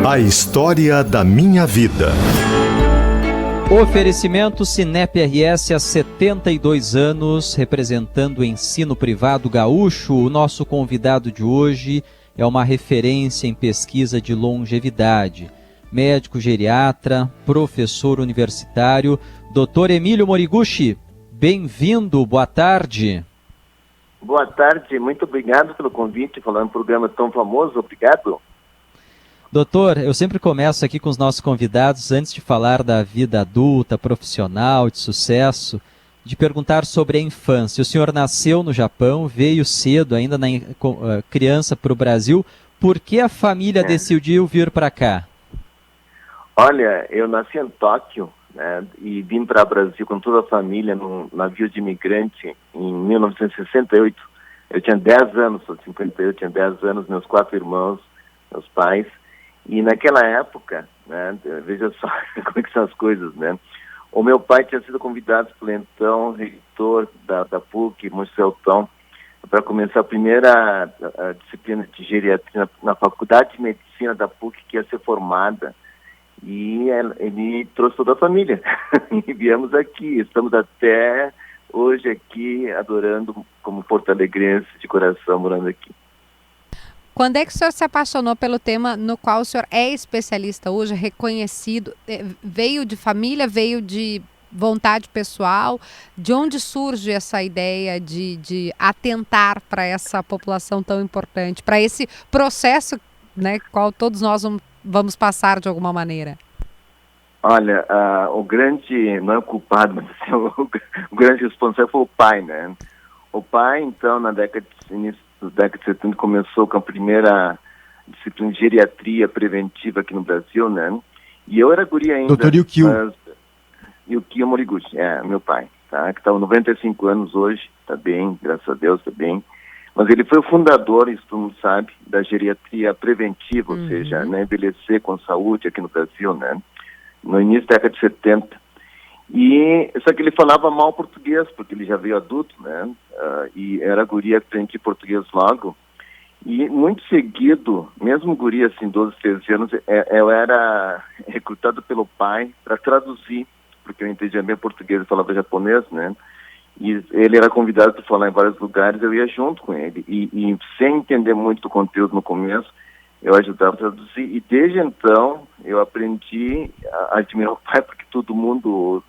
A história da minha vida. Oferecimento Cinep RS há 72 anos, representando o ensino privado gaúcho. O nosso convidado de hoje é uma referência em pesquisa de longevidade. Médico geriatra, professor universitário, Dr. Emílio Moriguchi. Bem-vindo, boa tarde. Boa tarde, muito obrigado pelo convite, falando um programa tão famoso, obrigado. Doutor, eu sempre começo aqui com os nossos convidados, antes de falar da vida adulta, profissional, de sucesso, de perguntar sobre a infância. O senhor nasceu no Japão, veio cedo, ainda criança, para o Brasil. Por que a família decidiu vir para cá? Olha, eu nasci em Tóquio, né, e vim para o Brasil com toda a família num navio de imigrante em 1968. Eu tinha 10 anos, sou 58, eu tinha 10 anos, meus 4 irmãos, meus pais. E naquela época, né, veja só como é que são as coisas, né? O meu pai tinha sido convidado pelo então reitor da PUC, Monselton, para começar a primeira disciplina de geriatria na Faculdade de Medicina da PUC, que ia ser formada. E ele trouxe toda a família. E viemos aqui, estamos até hoje aqui, adorando como porto-alegrense de coração, morando aqui. Quando é que o senhor se apaixonou pelo tema no qual o senhor é especialista hoje, reconhecido? Veio de família, veio de vontade pessoal? De onde surge essa ideia de atentar para essa população tão importante, para esse processo, né, qual todos nós vamos passar de alguma maneira? Olha, o grande, não é o culpado, mas assim, o grande responsável foi o pai, né? O pai, então, na início da década de 70, começou com a primeira disciplina de geriatria preventiva aqui no Brasil, né? E eu era guri ainda. Dr. Yukio. Yukio Moriguchi, meu pai, tá? Que está com 95 anos hoje, está bem, graças a Deus, está bem. Mas ele foi o fundador, isso todo mundo sabe, da geriatria preventiva, ou seja, né, envelhecer com saúde aqui no Brasil, né? No início da década de 70. E só que ele falava mal português, porque ele já veio adulto, né? E era guri, aprendi português logo. E muito seguido, mesmo guri, assim, 12, 13 anos, eu era recrutado pelo pai para traduzir, porque eu entendia bem português e falava japonês, né? E ele era convidado para falar em vários lugares, eu ia junto com ele. E sem entender muito o conteúdo no começo, eu ajudava a traduzir. E desde então, eu aprendi a admirar o pai, porque todo mundo,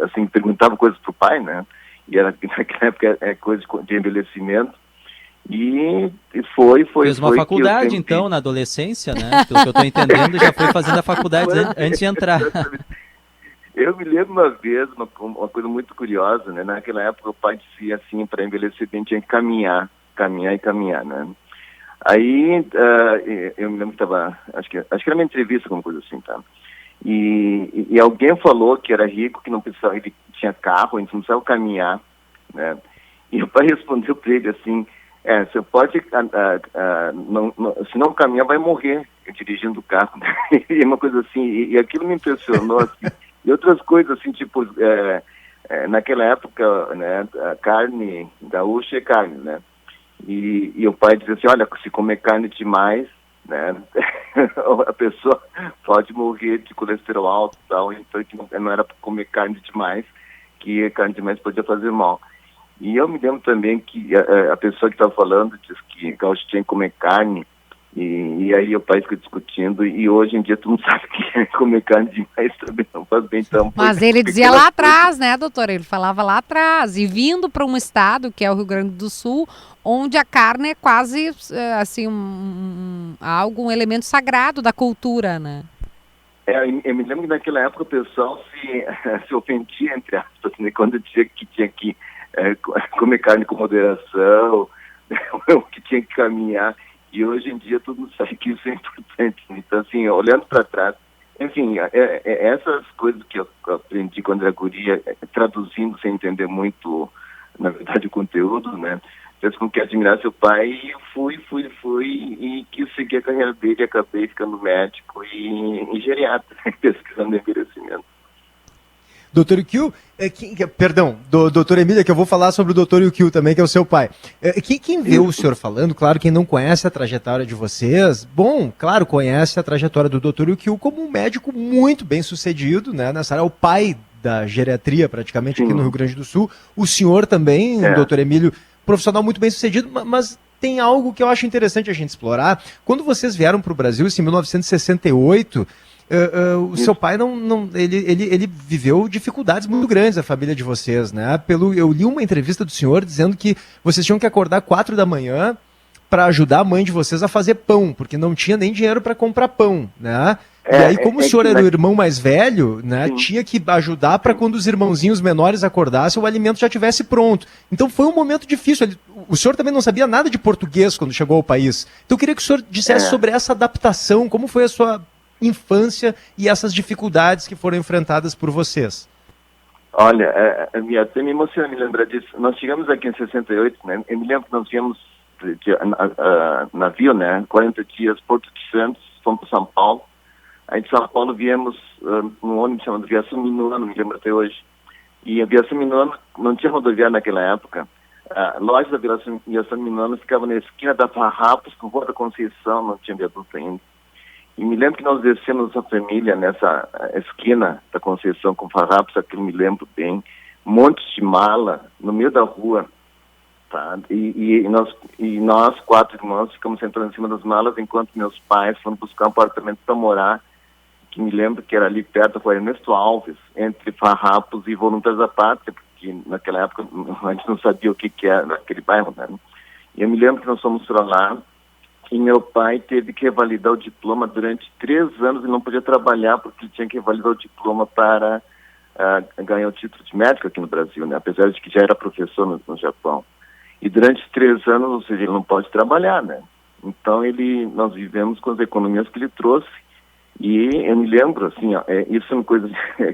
assim, perguntava coisas pro pai, né? E naquela época é coisa de envelhecimento. E foi. Fez uma faculdade, então, na adolescência, né? Pelo que eu estou entendendo, já foi fazendo a faculdade antes de entrar. Eu me lembro uma vez, uma coisa muito curiosa, né? Naquela época o pai dizia assim, para envelhecer bem tinha que caminhar, né? Aí eu me lembro que estava, acho que era uma entrevista, alguma coisa assim, tá? E alguém falou que era rico, que não precisava, ele tinha carro, a gente não precisava caminhar, né? E o pai respondeu para ele assim, você pode, se não caminhar vai morrer dirigindo o carro, né? E uma coisa assim, e aquilo me impressionou, assim. E outras coisas, assim, tipo, naquela época, né, a carne gaúcha é carne, né? E o pai dizia assim, olha, se comer carne demais, né, a pessoa pode morrer de colesterol alto e tal, então que não era para comer carne demais, que carne demais podia fazer mal. E eu me lembro também que a pessoa que estava falando disse que gaúcho tinha que comer carne, e aí o pai fica discutindo, e hoje em dia todo mundo sabe que comer carne demais também não faz bem tão. Mas ele dizia lá atrás, né, doutor? Ele falava lá atrás, e vindo para um estado, que é o Rio Grande do Sul, onde a carne é quase, assim, um elemento sagrado da cultura, né? Eu me lembro que naquela época o pessoal se ofendia, entre aspas, né, quando dizia que tinha que comer carne com moderação, ou que tinha que caminhar. E hoje em dia todo mundo sabe que isso é importante. Então, assim, olhando para trás, enfim, essas coisas que eu aprendi quando era guria, traduzindo sem entender muito, na verdade, o conteúdo, né? Fez com que admirasse o pai e fui e quis seguir a carreira dele e acabei ficando médico e geriatra, pesquisando envelhecimento. Dr. Yukio, perdão, doutor Emília, que eu vou falar sobre o Dr. Yukio também, que é o seu pai. Quem vê o senhor falando, claro, quem não conhece a trajetória de vocês, bom, claro, conhece a trajetória do Dr. Yukio como um médico muito bem sucedido, né, nessa área, o pai da geriatria praticamente aqui no Rio Grande do Sul. O senhor também, o Dr. Emílio, profissional muito bem sucedido, mas tem algo que eu acho interessante a gente explorar. Quando vocês vieram para o Brasil, isso em 1968, o seu pai ele viveu dificuldades muito grandes, a família de vocês, né? Eu li uma entrevista do senhor dizendo que vocês tinham que acordar 4 da manhã para ajudar a mãe de vocês a fazer pão, porque não tinha nem dinheiro para comprar pão, né? E aí, como o senhor era o irmão mais velho, né, tinha que ajudar para quando os irmãozinhos menores acordassem, o alimento já estivesse pronto. Então foi um momento difícil. O senhor também não sabia nada de português quando chegou ao país. Então eu queria que o senhor dissesse sobre essa adaptação, como foi a sua infância e essas dificuldades que foram enfrentadas por vocês. Olha, até me emociona me lembrar disso. Nós chegamos aqui em 68, né? Eu me lembro que nós viemos de navio, né? 40 dias, Porto de Santos, fomos para São Paulo. Aí de São Paulo viemos num ônibus chamado Viação Minuano, me lembro até hoje. E a Viação Minuano não tinha rodoviária naquela época. A loja da Viação Minuano ficava na esquina da Farrapos, com Rua da Conceição, não tinha viaduto ainda. E me lembro que nós descemos nossa família nessa esquina da Conceição com Farrapos, aquilo me lembro bem. Montes de mala no meio da rua. Tá? E nós 4 irmãos ficamos sentados em cima das malas enquanto meus pais foram buscar um apartamento para morar, que me lembro que era ali perto, foi Ernesto Alves, entre Farrapos e Voluntários da Pátria, porque naquela época a gente não sabia o que era aquele bairro, né? E eu me lembro que nós fomos para lá e meu pai teve que revalidar o diploma durante 3 anos e não podia trabalhar porque ele tinha que revalidar o diploma para ganhar o título de médico aqui no Brasil, né? Apesar de que já era professor no Japão. E durante 3 anos, ou seja, ele não pode trabalhar, né? Então nós vivemos com as economias que ele trouxe. E eu me lembro, assim, isso é uma coisa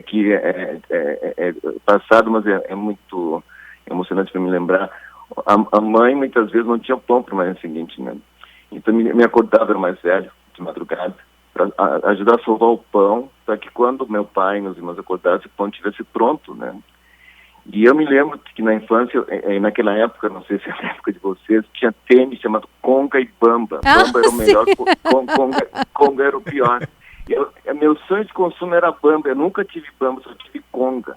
que é passado, mas é muito emocionante para me lembrar. A mãe, muitas vezes, não tinha pão para o manhã seguinte, né? Então, me acordava, era mais velho, de madrugada, para ajudar a salvar o pão, para que quando meu pai e meus irmãos acordassem, o pão estivesse pronto, né? E eu me lembro que na infância, naquela época, não sei se é a época de vocês, tinha tênis chamado Conga e Bamba. Bamba era o melhor, Conga era o pior. Meu sonho de consumo era Bamba, eu nunca tive Bamba, só tive Conga.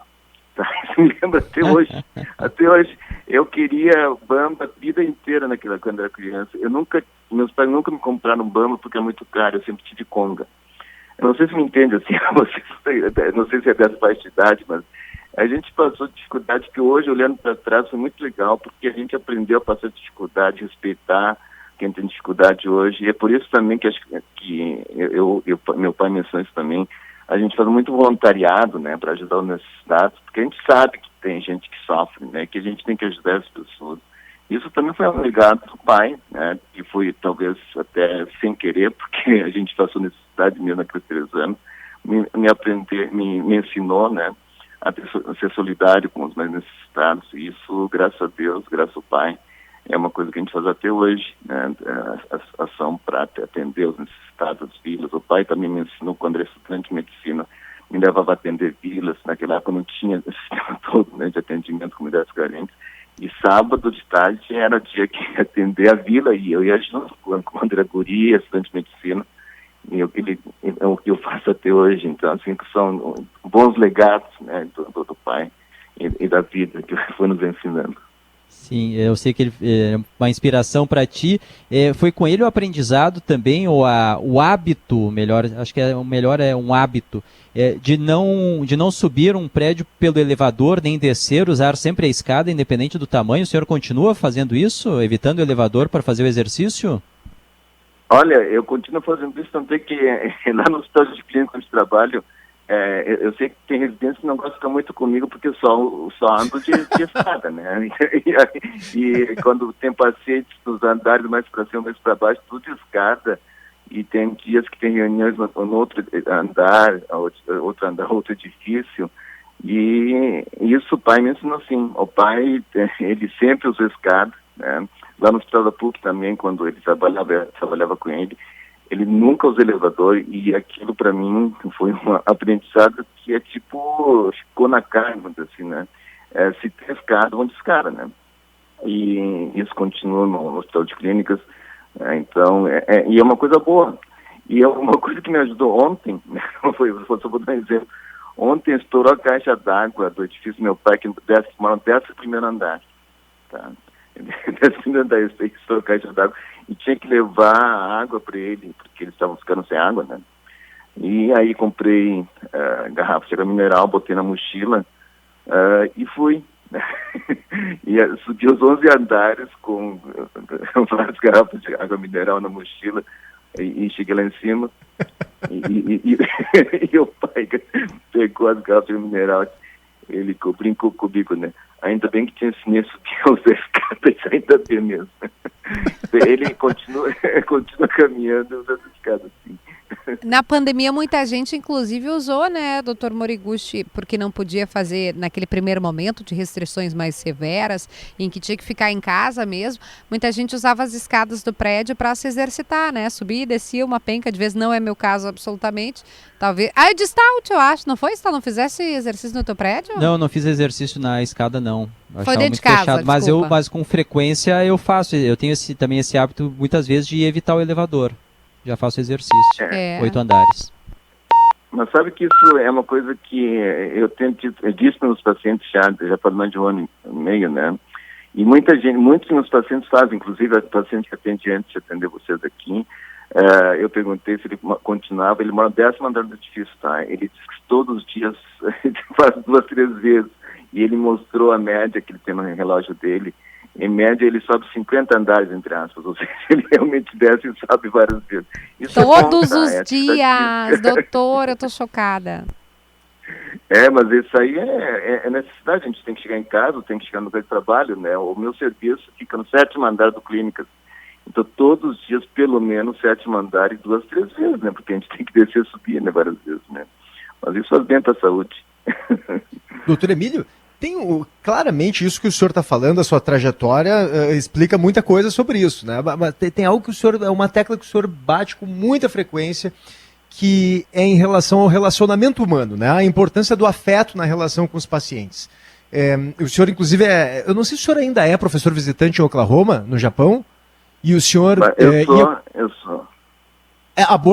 Tá? Isso me lembra até hoje. Até hoje, eu queria Bamba a vida inteira quando era criança. Meus pais nunca me compraram Bamba porque é muito caro, eu sempre tive Conga. Eu não sei se me entende assim, não sei se é dessa baixa idade, mas a gente passou dificuldade que hoje, olhando para trás, foi muito legal, porque a gente aprendeu a passar dificuldade, respeitar quem tem dificuldade hoje. E é por isso também que acho que meu pai mencionou isso também. A gente faz muito voluntariado, né, para ajudar os necessitados, porque a gente sabe que tem gente que sofre, né, que a gente tem que ajudar as pessoas. Isso também foi um legado do pai, né, que foi talvez até sem querer, porque a gente passou necessidade mesmo naqueles 3 anos, me ensinou, né, a ser solidário com os mais necessitados. E isso, graças a Deus, graças ao pai, é uma coisa que a gente faz até hoje, né? A ação para atender os necessitados, as vilas. O pai também me ensinou, quando era estudante de medicina, me levava a atender vilas. Naquela época não tinha esse sistema todo, né, de atendimento a comunidades carentes. E sábado de tarde era o dia que ia atender a vila, e eu ia junto quando era guri, estudante de medicina. E é o que eu faço até hoje. Então, assim, que são bons legados, né, do pai e da vida que foi nos ensinando. Sim, eu sei que ele é uma inspiração para ti. Foi com ele o aprendizado também, ou o hábito, melhor, acho que o melhor é um hábito, de não subir um prédio pelo elevador, nem descer, usar sempre a escada, independente do tamanho. O senhor continua fazendo isso, evitando o elevador para fazer o exercício? Olha, eu continuo fazendo isso, tanto é que lá no hospital de clínica onde trabalho, eu sei que tem residentes que não gostam de ficar muito comigo porque eu só ando de escada, né? E quando tem pacientes nos andares mais para cima, mais para baixo, tudo de escada. E tem dias que tem reuniões no outro andar, outro edifício. E isso o pai me ensinou assim. O pai, ele sempre usou escada, né? Lá no Hospital da PUC também, quando ele trabalhava com ele, ele nunca usou elevador, e aquilo para mim foi um aprendizado que é tipo, ficou na carne, assim, né? Se tem escada, vão de escada, né? E isso continua no Hospital de Clínicas, então, e é uma coisa boa. E é uma coisa que me ajudou ontem, né? Só vou dar um exemplo. Ontem estourou a caixa d'água do edifício do meu pai, que mora no 11º andar, tá? 11º andar, estourou a caixa d'água, e tinha que levar a água para ele, porque eles estavam ficando sem água, né? E aí comprei garrafa de água mineral, botei na mochila e fui. E subi os 11 andares com várias garrafas de água mineral na mochila e cheguei lá em cima e o pai pegou as garrafas de água mineral, ele brincou comigo, né? Ainda bem que tinha ensinado a subir os escadas, ainda bem mesmo. Ele continua caminhando usando escadas, assim. Na pandemia, muita gente, inclusive, usou, né, doutor Moriguchi, porque não podia fazer naquele primeiro momento de restrições mais severas, em que tinha que ficar em casa mesmo. Muita gente usava as escadas do prédio para se exercitar, né? Subia e descia uma penca, de vez não é meu caso absolutamente. Talvez. Ah, de stout, eu acho, não foi? Você não fizesse exercício no teu prédio? Não fiz exercício na escada, não. Eu foi achava dentro muito de casa, fechado, mas com frequência eu faço. Eu tenho também esse hábito, muitas vezes, de evitar o elevador. Já faço exercício. 8 andares. Mas sabe que isso é uma coisa que eu disse para os pacientes já faz mais de 1 ano e meio, né? E muitos meus pacientes fazem, inclusive a paciente que atende antes de atender vocês aqui, eu perguntei se ele continuava, ele mora no 10º andar do edifício, tá? Ele diz que todos os dias faz 2, 3 vezes, e ele mostrou a média que ele tem no relógio dele. Em média, ele sobe 50 andares, entre aspas, ou seja, ele realmente desce e sobe várias vezes. Isso todos os dias, doutor, eu tô chocada. Mas isso aí é necessidade, a gente tem que chegar em casa, tem que chegar no lugar de trabalho, né? O meu serviço fica no 7º andar do Clínicas. Então, todos os dias, pelo menos, 7º andar e 2, 3 vezes, né? Porque a gente tem que descer e subir, né? Várias vezes, né? Mas isso faz bem para a saúde. Doutor Emílio, claramente isso que o senhor está falando, a sua trajetória explica muita coisa sobre isso, né? Mas tem algo que o senhor, é uma tecla que o senhor bate com muita frequência, que é em relação ao relacionamento humano, né? A importância do afeto na relação com os pacientes. O senhor, inclusive, eu não sei se o senhor ainda é professor visitante em Oklahoma, no Japão, e o senhor... Eu sou.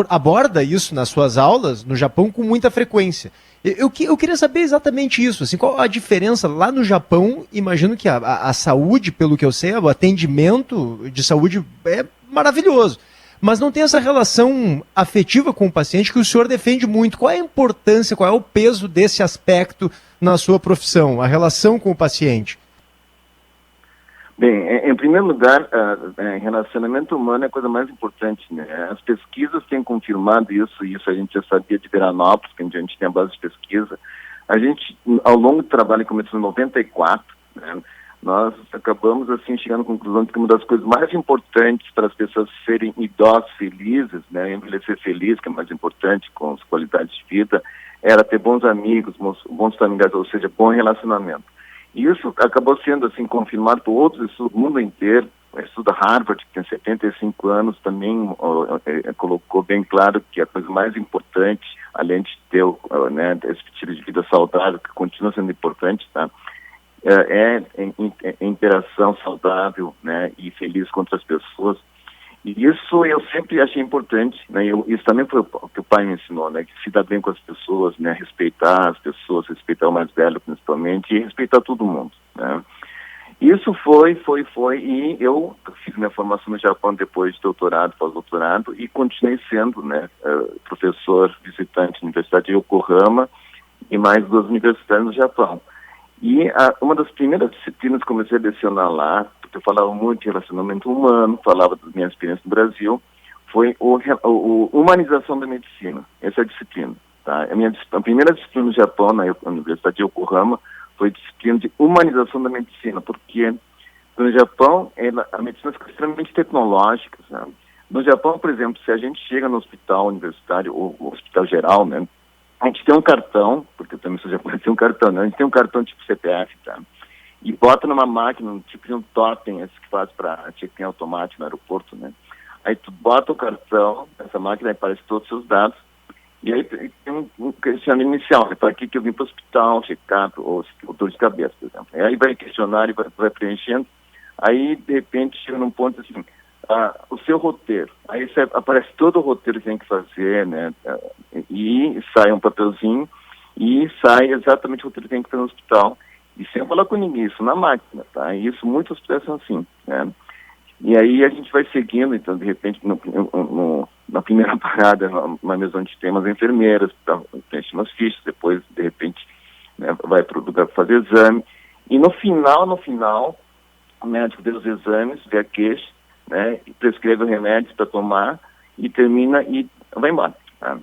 Aborda isso nas suas aulas no Japão com muita frequência. Eu queria saber exatamente isso, assim, qual a diferença lá no Japão. Imagino que a saúde, pelo que eu sei, o atendimento de saúde é maravilhoso, mas não tem essa relação afetiva com o paciente que o senhor defende muito. Qual é a importância, qual é o peso desse aspecto na sua profissão, a relação com o paciente? Bem, em primeiro lugar, relacionamento humano é a coisa mais importante, né? As pesquisas têm confirmado isso, e isso a gente já sabia de Veranópolis, que a gente tem a base de pesquisa. A gente, ao longo do trabalho, começou em 94, né? Nós acabamos, assim, chegando à conclusão de que uma das coisas mais importantes para as pessoas serem idosos felizes, né? Envelhecer feliz, que é mais importante, com as qualidades de vida, era ter bons amigos, bons familiares, ou seja, bom relacionamento. E isso acabou sendo, assim, confirmado por outros estudos do mundo inteiro. O estudo da Harvard, que tem 75 anos, também colocou bem claro que a coisa mais importante, além de ter esse estilo de vida saudável, que continua sendo importante, tá? É interação saudável, né, e feliz com outras pessoas. E isso eu sempre achei importante, né? Isso também foi o que o pai me ensinou, né? Que se dar bem com as pessoas, né? Respeitar as pessoas, respeitar o mais velho principalmente, e respeitar todo mundo, né? Isso foi, e eu fiz minha formação no Japão depois de doutorado, pós-doutorado, e continuei sendo, né, professor visitante na Universidade de Yokohama e mais 2 universidades no Japão. E uma das primeiras disciplinas que comecei a lecionar lá, porque eu falava muito de relacionamento humano, falava das minhas experiências no Brasil, foi o humanização da medicina. Essa é a disciplina. Tá? A primeira disciplina no Japão, na Universidade de Yokohama, foi a disciplina de humanização da medicina, porque no Japão a medicina fica extremamente tecnológica. Sabe? No Japão, por exemplo, se a gente chega no hospital universitário, ou hospital geral, né, a gente tem um cartão, porque eu também sou japonês, tem um cartão, né? A gente tem um cartão tipo CPF, tá? E bota numa máquina, tipo de um totem, esse que faz para check-in automático no aeroporto, né? aí tu bota o cartão nessa máquina, aí aparece todos os seus dados, e aí tem um questionário inicial, para que eu vim para o hospital, check-up, ou dor de cabeça, por exemplo. E aí vai questionário, vai preenchendo, aí de repente chega num ponto assim, o seu roteiro, aí aparece todo o roteiro que tem que fazer, né, e sai um papelzinho, e sai exatamente o roteiro que tem que fazer no hospital, e sem falar com ninguém, isso na máquina, tá? E isso muitos hospitais são assim, né? E aí a gente vai seguindo, então, de repente, na primeira parada, na mesa onde tem umas enfermeiras, preenche umas fichas, depois, de repente, né, vai para o lugar fazer exame, e no final, o médico vê os exames, vê a queixa, né, e prescreve o remédio para tomar, e termina e vai embora, tá?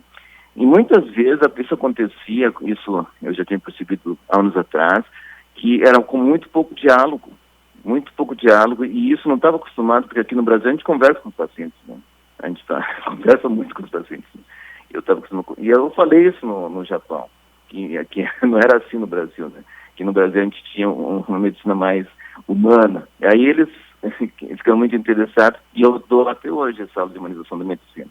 E muitas vezes isso acontecia, isso eu já tinha percebido anos atrás, que era com muito pouco diálogo, e isso não estava acostumado, porque aqui no Brasil a gente conversa com os pacientes, né? A gente conversa muito com os pacientes. Né? E eu falei isso no Japão, que aqui não era assim no Brasil, né? Que no Brasil a gente tinha uma medicina mais humana. E aí eles ficam muito interessados, e eu dou até hoje essa aula de humanização da medicina.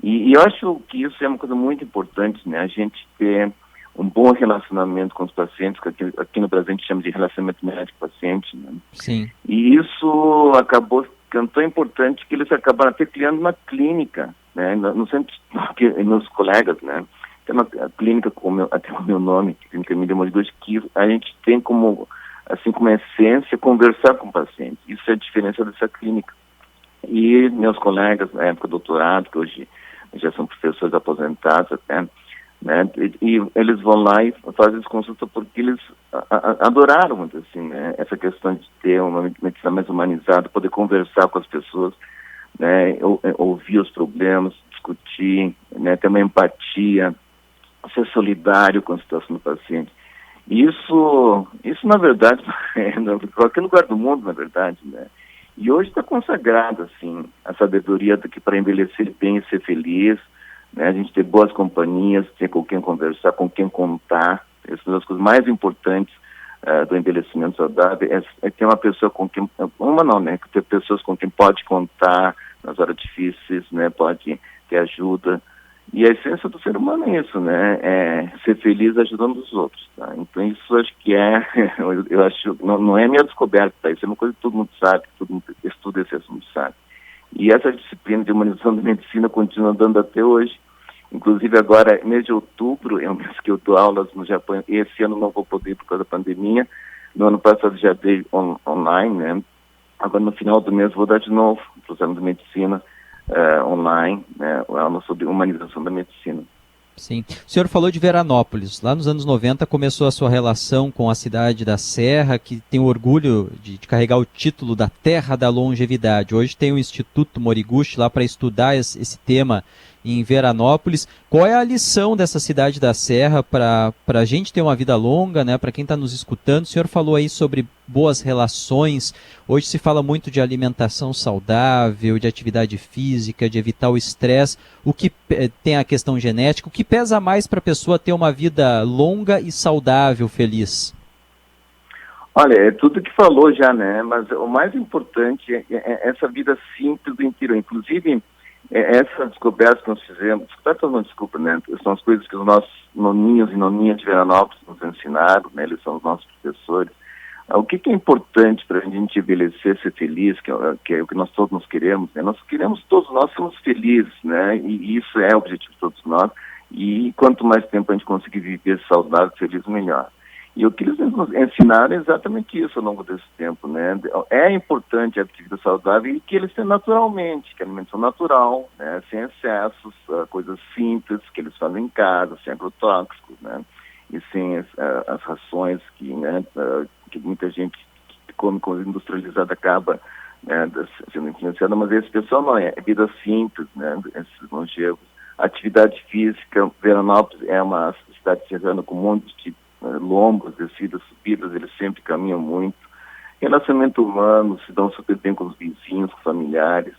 E eu acho que isso é uma coisa muito importante, né? A gente ter um bom relacionamento com os pacientes, que aqui no Brasil a gente chama de relacionamento médico-paciente, né? Sim. E isso acabou ficando tão importante que eles acabaram até criando uma clínica, né? No centro, meus colegas, né? Tem uma clínica, até o meu nome, Clínica Emília Moriguchi, que a gente tem como essência, conversar com pacientes. Isso é a diferença dessa clínica. E meus colegas, na época do doutorado, que hoje já são professores aposentados até, né, e eles vão lá e fazem as consultas porque eles adoraram muito, assim, né, essa questão de ter uma medicina mais humanizada, poder conversar com as pessoas, né, ouvir os problemas, discutir, né, ter uma empatia, ser solidário com a situação do paciente. Isso na verdade, em qualquer lugar do mundo, na verdade, né. E hoje está consagrado, assim, a sabedoria do que para envelhecer bem e ser feliz, né, a gente ter boas companhias, ter com quem conversar, com quem contar. Essas são as coisas mais importantes do envelhecimento saudável, é ter uma pessoa com quem, ter pessoas com quem pode contar nas horas difíceis, né, pode ter ajuda. E a essência do ser humano é isso, né, é ser feliz ajudando os outros, tá? Então isso acho que eu acho, não é minha descoberta, tá? Isso é uma coisa que todo mundo sabe, todo mundo estuda esse assunto sabe. E essa disciplina de humanização da medicina continua dando até hoje. Inclusive agora, mês de outubro, é um mês que eu dou aulas no Japão, e esse ano não vou poder por causa da pandemia. No ano passado já dei online, né? Agora no final do mês vou dar de novo para os alunos de medicina online, né? Aula sobre humanização da medicina. Sim. O senhor falou de Veranópolis. Lá nos anos 90 começou a sua relação com a cidade da Serra, que tem o orgulho de carregar o título da Terra da Longevidade. Hoje tem o Instituto Moriguchi lá para estudar esse tema em Veranópolis. Qual é a lição dessa cidade da Serra para a gente ter uma vida longa, né? Para quem está nos escutando? O senhor falou aí sobre boas relações. Hoje se fala muito de alimentação saudável, de atividade física, de evitar o estresse. O que tem a questão genética? O que pesa mais para a pessoa ter uma vida longa e saudável, feliz? Olha, é tudo que falou já, né? Mas o mais importante é essa vida simples do interior. Inclusive, essa descoberta que nós fizemos, né? São as coisas que os nossos noninhos e noninhas de Veranópolis nos ensinaram, né? Eles são os nossos professores. O que é importante para a gente envelhecer, ser feliz, que é o que nós todos queremos, né? Nós queremos, todos nós sermos felizes, né? E isso é o objetivo de todos nós. E quanto mais tempo a gente conseguir viver saudável, feliz, melhor. E o que eles nos ensinaram é exatamente isso ao longo desse tempo, né? É importante a atividade saudável e que eles tenham naturalmente, que a alimentação natural, né? Sem excessos, coisas simples que eles fazem em casa, sem agrotóxicos, né? E sem as rações que muita gente que come coisa industrializada acaba, né, sendo influenciada, mas esse pessoal não é vida simples, né? Esses longevos. Atividade física, Veranópolis é uma cidade serrana com um monte de lombos, descidas, subidas, eles sempre caminham muito. Relacionamento humano, se dão super bem com os vizinhos, com os familiares.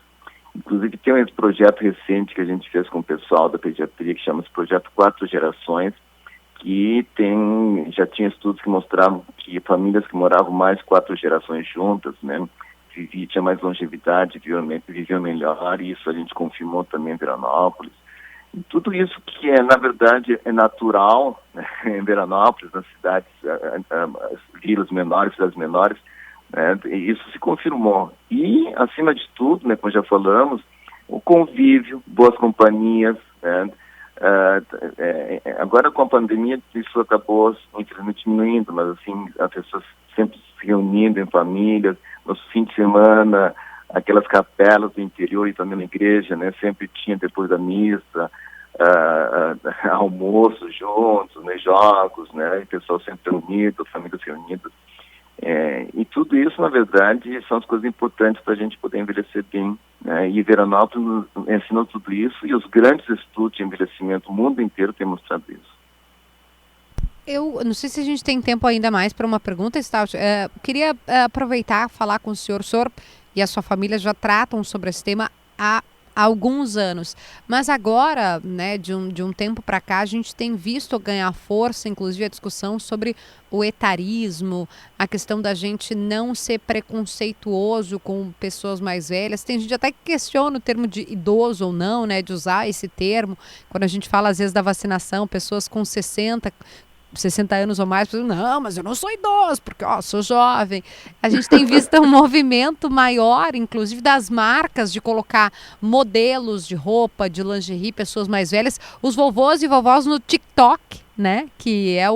Inclusive tem esse projeto recente que a gente fez com o pessoal da pediatria, que chama-se Projeto 4 Gerações, que já tinha estudos que mostravam que famílias que moravam mais 4 gerações juntas, né, tinha mais longevidade, viviam melhor, e isso a gente confirmou também em Veranópolis. E tudo isso que na verdade, é natural, né, em Veranópolis, nas cidades, vilas menores, cidades menores, né, isso se confirmou. E, acima de tudo, né, como já falamos, o convívio, boas companhias, né, agora com a pandemia isso acabou, infelizmente, diminuindo, mas assim, as pessoas sempre se reunindo em famílias, no fim de semana, aquelas capelas do interior e também na igreja, né, sempre tinha depois da missa, almoços juntos, né, jogos, né, e pessoal sempre reunido, famílias reunidas. E tudo isso, na verdade, são as coisas importantes para a gente poder envelhecer bem, né? E Veranópolis nos ensinou tudo isso, e os grandes estudos de envelhecimento do mundo inteiro têm mostrado isso. Eu não sei se a gente tem tempo ainda mais para uma pergunta, Stout. Queria aproveitar e falar com o senhor. O senhor e a sua família já tratam sobre esse tema há alguns anos, mas agora, né, de um tempo para cá, a gente tem visto ganhar força, inclusive a discussão sobre o etarismo, a questão da gente não ser preconceituoso com pessoas mais velhas. Tem gente até que questiona o termo de idoso ou não, né, de usar esse termo, quando a gente fala às vezes da vacinação, pessoas com 60 anos ou mais, não, mas eu não sou idoso, porque sou jovem. A gente tem visto um movimento maior, inclusive das marcas, de colocar modelos de roupa, de lingerie, pessoas mais velhas, os vovôs e vovós no TikTok, né, que é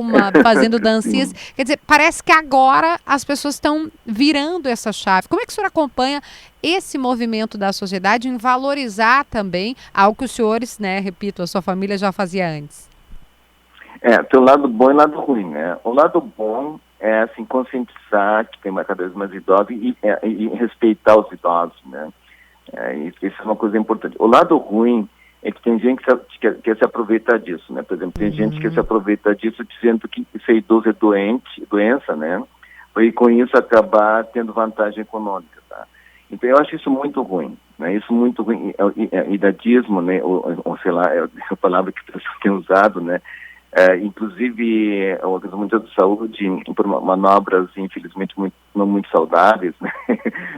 fazendo dancinhas. Quer dizer, parece que agora as pessoas estão virando essa chave. Como é que o senhor acompanha esse movimento da sociedade em valorizar também algo que os senhores, né, repito, a sua família já fazia antes? Tem o lado bom e o lado ruim, né? O lado bom é, assim, conscientizar que tem cada vez mais idosos e respeitar os idosos, né? Isso é uma coisa importante. O lado ruim é que tem gente que quer se aproveitar disso, né? Por exemplo, tem gente que quer se aproveitar disso dizendo que ser idoso é doença, né? E com isso acabar tendo vantagem econômica, tá? Então eu acho isso muito ruim, né? Isso muito ruim. Idadismo, né? Ou sei lá, é a palavra que as pessoas têm usado, né? Inclusive, a Organização Mundial de Saúde, por manobras, infelizmente, não muito saudáveis, né?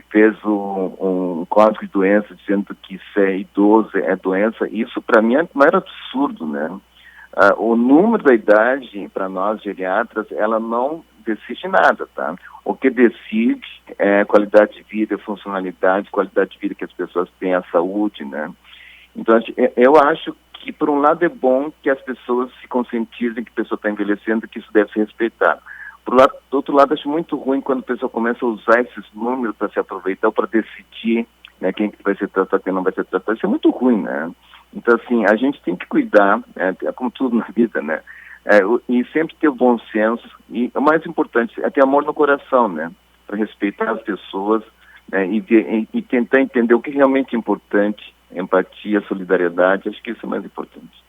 Fez um código de doença dizendo que ser idoso é doença. Isso, para mim, é o maior absurdo, né? O número da idade, para nós, geriatras, ela não decide nada, tá? O que decide é qualidade de vida, funcionalidade, qualidade de vida que as pessoas têm, a saúde, né? Então, eu acho que, por um lado, é bom que as pessoas se conscientizem que a pessoa está envelhecendo, que isso deve ser respeitado. Do outro lado, acho muito ruim quando a pessoa começa a usar esses números para se aproveitar, para decidir, né, quem vai ser tratado, quem não vai ser tratado. Isso é muito ruim, né? Então, assim, a gente tem que cuidar, como tudo na vida, né? E sempre ter o bom senso, e o mais importante é ter amor no coração, né? Para respeitar as pessoas, né, e tentar entender o que realmente é importante. Empatia, solidariedade, acho que isso é mais importante.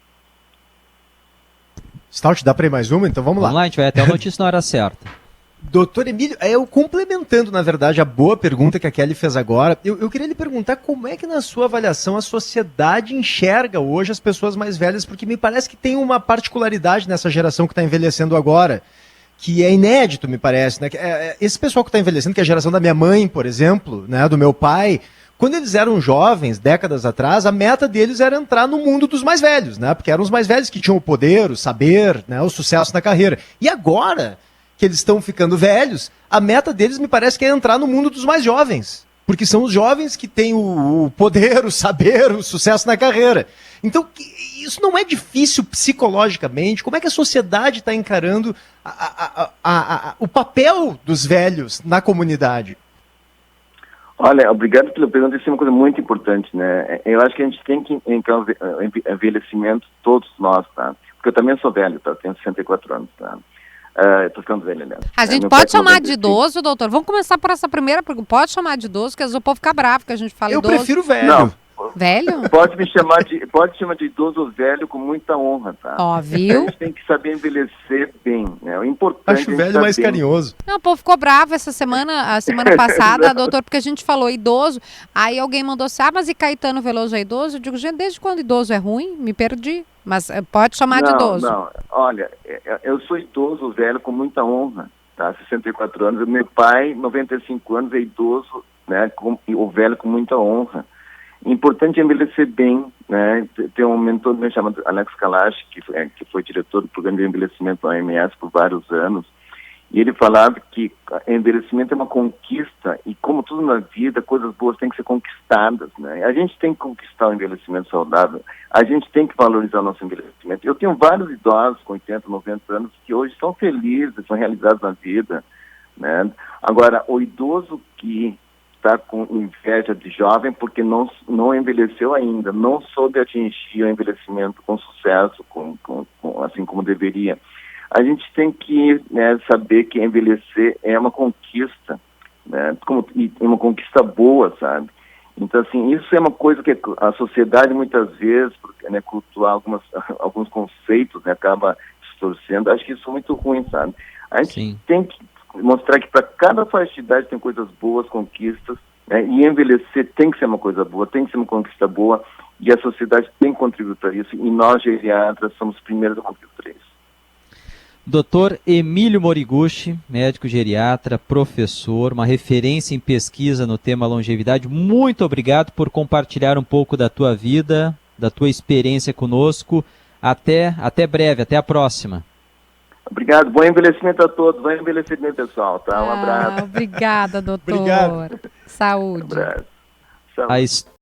Stout, dá para ir mais uma? Então vamos lá. Vamos lá, a gente vai até a notícia na hora certa. Doutor Emílio, eu complementando, na verdade, a boa pergunta que a Kelly fez agora, eu queria lhe perguntar como é que, na sua avaliação, a sociedade enxerga hoje as pessoas mais velhas, porque me parece que tem uma particularidade nessa geração que está envelhecendo agora, que é inédito, me parece, né? Esse pessoal que está envelhecendo, que é a geração da minha mãe, por exemplo, né, do meu pai, quando eles eram jovens, décadas atrás, a meta deles era entrar no mundo dos mais velhos, né? Porque eram os mais velhos que tinham o poder, o saber, né, o sucesso na carreira. E agora que eles estão ficando velhos, a meta deles me parece que é entrar no mundo dos mais jovens. Porque são os jovens que têm o poder, o saber, o sucesso na carreira. Então, isso não é difícil psicologicamente? Como é que a sociedade está encarando o papel dos velhos na comunidade? Olha, obrigado pela pergunta, isso é uma coisa muito importante, né? Eu acho que a gente tem que encarar envelhecimento, todos nós, tá? Porque eu também sou velho, tá? Eu tenho 64 anos, tá? Estou ficando velho, aliás. A gente pode chamar de idoso, doutor? Vamos começar por essa primeira pergunta. Pode chamar de idoso, porque às vezes o povo fica bravo que a gente fala idoso. Eu prefiro velho. Não. Velho? Pode chamar de idoso ou velho com muita honra, tá? Ó, viu? A gente tem que saber envelhecer bem, né? O importante Acho o velho mais carinhoso. Não, o povo ficou bravo a semana passada, doutor, porque a gente falou idoso, aí alguém mandou assim, mas e Caetano Veloso é idoso? Eu digo, gente, desde quando idoso é ruim? Me perdi. Mas pode chamar de idoso. Não, olha, eu sou idoso, velho, com muita honra, tá? 64 anos. Meu pai, 95 anos, é idoso, né, o velho com muita honra. Importante envelhecer bem, né? Tem um mentor meu chamado Alex Kalash, que foi diretor do programa de envelhecimento da OMS por vários anos, e ele falava que envelhecimento é uma conquista, e como tudo na vida, coisas boas têm que ser conquistadas, né? A gente tem que conquistar o envelhecimento saudável, a gente tem que valorizar o nosso envelhecimento. Eu tenho vários idosos com 80, 90 anos que hoje estão felizes, são realizados na vida, né? Agora, o idoso que está com inveja de jovem porque não envelheceu ainda, não soube atingir o envelhecimento com sucesso, assim como deveria. A gente tem que, né, saber que envelhecer é uma conquista, né, e uma conquista boa, sabe? Então, assim, isso é uma coisa que a sociedade muitas vezes, né, cultuar alguns conceitos, né, acaba distorcendo. Acho que isso é muito ruim, sabe? A gente tem que mostrar que para cada faixa de idade tem coisas boas, conquistas, né, e envelhecer tem que ser uma coisa boa, tem que ser uma conquista boa, e a sociedade tem que contribuir para isso, e nós, geriatras, somos os primeiros a contribuir para isso. Dr. Emílio Moriguchi, médico geriatra, professor, uma referência em pesquisa no tema longevidade, muito obrigado por compartilhar um pouco da tua vida, da tua experiência conosco. Até breve, até a próxima. Obrigado, bom envelhecimento a todos, bom envelhecimento, pessoal, tá? Um abraço. Obrigada, doutor. Obrigado. Saúde. Um abraço. Saúde.